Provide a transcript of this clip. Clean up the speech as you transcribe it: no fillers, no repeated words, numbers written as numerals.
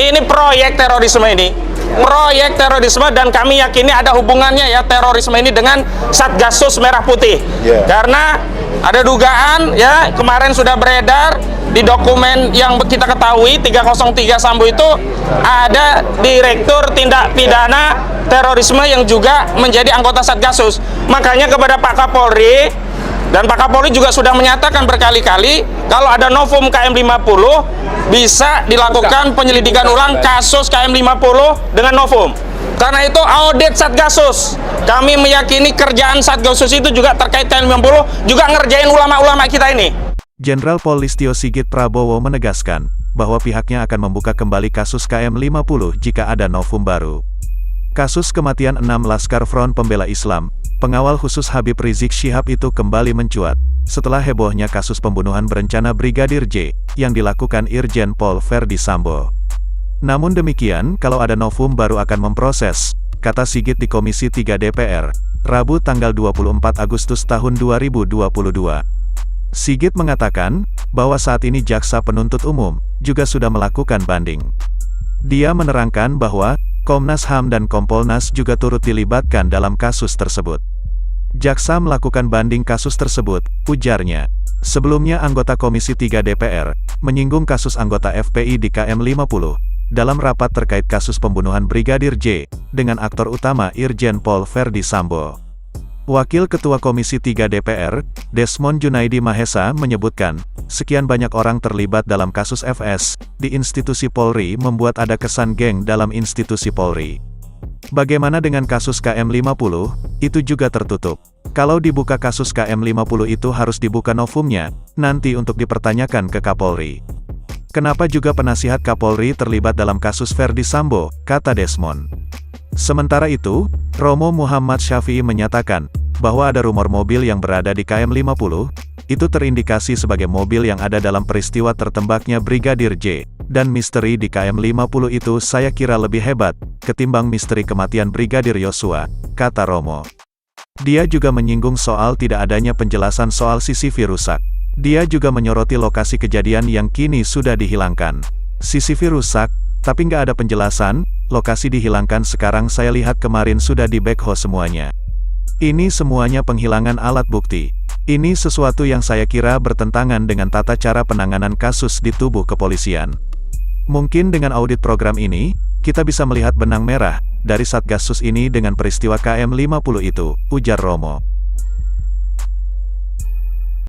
Ini proyek terorisme ini. Proyek terorisme, dan kami yakini ada hubungannya ya terorisme ini dengan Satgasus Merah Putih. Karena ada dugaan ya, kemarin sudah beredar di dokumen yang kita ketahui 303 Sambo itu ada Direktur Tindak Pidana Terorisme yang juga menjadi anggota Satgasus. Makanya kepada Pak Kapolri, dan Pak Kapolri juga sudah menyatakan berkali-kali kalau ada novum KM50 bisa dilakukan penyelidikan ulang kasus KM50 dengan novum. Karena itu audit Satgasus. Kami meyakini kerjaan Satgasus itu juga terkait KM50, juga ngerjain ulama-ulama kita ini. Jenderal Pol Listio Sigit Prabowo menegaskan bahwa pihaknya akan membuka kembali kasus KM50 jika ada novum baru. Kasus kematian 6 Laskar Front Pembela Islam, pengawal khusus Habib Rizik Syihab itu kembali mencuat setelah hebohnya kasus pembunuhan berencana Brigadir J yang dilakukan Irjen Pol Verdi Sambo. Namun demikian, kalau ada novum baru akan memproses, kata Sigit di Komisi 3 DPR, Rabu tanggal 24 Agustus tahun 2022. Sigit mengatakan bahwa saat ini Jaksa Penuntut Umum juga sudah melakukan banding. Dia menerangkan bahwa Komnas HAM dan Kompolnas juga turut dilibatkan dalam kasus tersebut. Jaksa melakukan banding kasus tersebut, ujarnya. Sebelumnya anggota Komisi 3 DPR menyinggung kasus anggota FPI di KM50 dalam rapat terkait kasus pembunuhan Brigadir J dengan aktor utama Irjen Pol Verdi Sambo. Wakil Ketua Komisi 3 DPR, Desmond Junaidi Mahesa menyebutkan, sekian banyak orang terlibat dalam kasus FS di institusi Polri membuat ada kesan geng dalam institusi Polri. Bagaimana dengan kasus KM50? Itu juga tertutup. Kalau dibuka kasus KM50 itu harus dibuka novumnya, nanti untuk dipertanyakan ke Kapolri. Kenapa juga penasihat Kapolri terlibat dalam kasus Verdi Sambo, kata Desmond. Sementara itu, Romo Muhammad Syafi'i menyatakan bahwa ada rumor mobil yang berada di KM50, itu terindikasi sebagai mobil yang ada dalam peristiwa tertembaknya Brigadir J, dan misteri di KM50 itu saya kira lebih hebat ketimbang misteri kematian Brigadir Yosua, kata Romo. Dia juga menyinggung soal tidak adanya penjelasan soal CCTV rusak. Dia juga menyoroti lokasi kejadian yang kini sudah dihilangkan. CCTV rusak, tapi nggak ada penjelasan, lokasi dihilangkan sekarang saya lihat kemarin sudah di backhoe semuanya. Ini semuanya penghilangan alat bukti. Ini sesuatu yang saya kira bertentangan dengan tata cara penanganan kasus di tubuh kepolisian. Mungkin dengan audit program ini, kita bisa melihat benang merah dari Satgasus ini dengan peristiwa KM50 itu, ujar Romo.